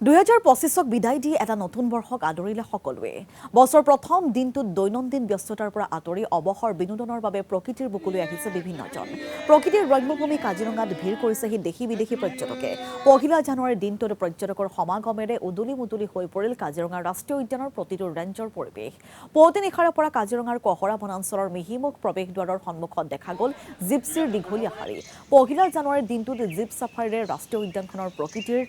2025ক বিদায় দি এটা নতুন বৰ্ষক আদৰিলে সকলোৱে। বছৰ প্ৰথম দিনটোত দৈনন্দিন ব্যস্ততাৰ পৰা আঁতৰি অৱসৰ বিনোদনৰ বাবে প্ৰকৃতিৰ বুকুলৈ আহিছে বিভিন্নজন। প্ৰকৃতিৰ ৰম্যভূমি কাজিৰঙাত ভিৰ কৰিছেহি দেশী বিদেশী পৰ্যটকে। পহিলা জানুৱাৰীৰ দিনটোত পৰ্যটকৰ সমাগমেৰে উদুলি মুদুলি হৈ পৰিল কাজিৰঙা ৰাষ্ট্ৰীয় উদ্যানৰ প্ৰতিটো ৰেঞ্জৰ পৰিৱেশ। পুৱতি নিশাৰে পৰা কাজিৰঙাৰ কহৰা বনাঞ্চলৰ মিহিমুখ প্ৰৱেশদ্বাৰৰ সন্মুখত দেখা গ'ল জিপচিৰ দীঘলীয়া শাৰী। পহিলা জানুৱাৰীৰ দিনটোত জীপ চাফাৰীৰে ৰাষ্ট্ৰীয় উদ্যানখনৰ প্ৰকৃতিৰ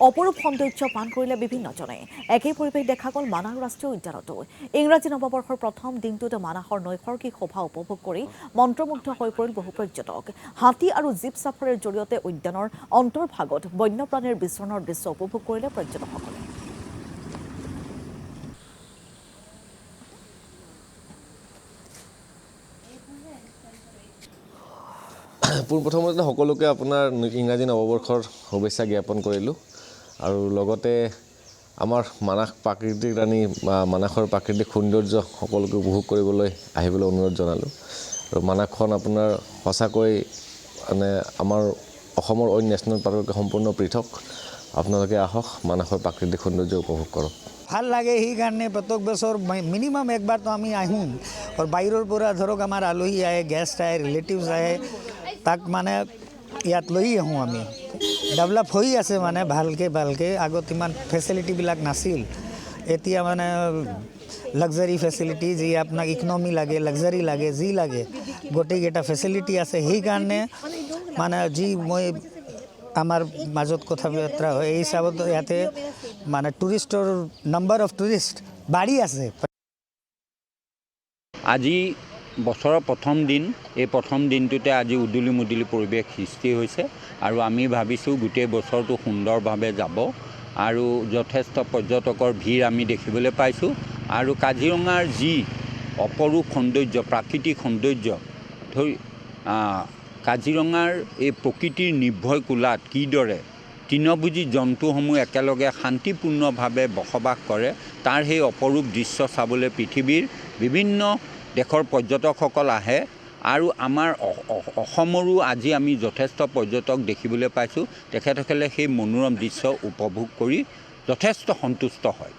অপৰূপ সৌন্দৰ্য পান কৰিলে বিভিন্নজনে। একেই পৰিৱেশ দেখা গ'ল মানাহ ৰাষ্ট্ৰীয় উদ্যানতো। ইংৰাজী নৱবৰ্ষৰ প্ৰথম দিনটোত মানাহৰ নৈসৰ্গিক শোভা উপভোগ কৰি মন্ত্ৰমুগ্ধ হৈ পৰিল বহু পৰ্যটক। হাতী আৰু জীপ চাফাৰীৰ জৰিয়তে উদ্যানৰ অন্তৰ্ভাগত বন্যপ্ৰাণীৰ বিচৰণৰ দৃশ্য উপভোগ কৰিলে পৰ্যটকসকলে। পোনপ্ৰথমতে সকলোকে আপোনাৰ ইংৰাজী নৱবৰ্ষৰ শুভেচ্ছা জ্ঞাপন কৰিলোঁ আৰু লগতে আমাৰ মানাহ প্ৰাকৃতিক ৰাণী বা মানাহৰ প্ৰাকৃতিক সৌন্দৰ্য সকলোকে উপভোগ কৰিবলৈ আহিবলৈ অনুৰোধ জনালোঁ। আৰু মানাহখন আপোনাৰ সঁচাকৈ মানে আমাৰ অসমৰ অইন নেশ্যনেল পাৰ্কতকৈ সম্পূৰ্ণ পৃথক। আপোনালোকে আহক, মানাহৰ প্ৰাকৃতিক সৌন্দৰ্য উপভোগ কৰক। ভাল লাগে সেইকাৰণে প্ৰত্যেক বছৰ মিনিমাম একবাৰতো আমি আহোঁ। আৰু বাহিৰৰ পৰা ধৰক আমাৰ আলহী আহে, গেষ্ট আহে, ৰিলেটিভছ আহে, তাক মানে ইয়াত লৈ আহোঁ আমি। ডেভেলপ হৈ আছে মানে ভালকৈ আগত ইমান ফেচিলিটিবিলাক নাছিল। এতিয়া মানে লাক্সাৰী ফেচিলিটি, যি আপোনাক ইকনমি লাগে, লাক্সাৰী লাগে, যি লাগে গোটেইকেইটা ফেচিলিটি আছে। সেইকাৰণে মানে যি মই আমাৰ মাজত কথা বতৰা হয়, এই হিচাপত ইয়াতে মানে টুৰিষ্টৰ নাম্বাৰ অফ টুৰিষ্ট বাঢ়ি আছে। আজি বছৰৰ প্ৰথম দিন, এই প্ৰথম দিনটোতে আজি উদুলি মুদুলি পৰিৱেশ সৃষ্টি হৈছে আৰু আমি ভাবিছোঁ গোটেই বছৰটো সুন্দৰভাৱে যাব আৰু যথেষ্ট পৰ্যটকৰ ভিৰ আমি দেখিবলৈ পাইছোঁ। আৰু কাজিৰঙাৰ যি অপৰূপ সৌন্দৰ্য, প্ৰাকৃতিক সৌন্দৰ্য ধৰি কাজিৰঙাৰ এই প্ৰকৃতিৰ নিৰ্ভয় কোলাত কিদৰে তৃণভোজী জন্তুসমূহ একেলগে শান্তিপূৰ্ণভাৱে বসবাস কৰে, তাৰ সেই অপৰূপ দৃশ্য চাবলৈ পৃথিৱীৰ বিভিন্ন দেশৰ পৰ্যটকসকল আহে। আৰু আমাৰ অসমৰো আজি আমি যথেষ্ট পৰ্যটক দেখিবলৈ পাইছোঁ। তেখেতসকলে সেই মনোৰম দৃশ্য উপভোগ কৰি যথেষ্ট সন্তুষ্ট হয়।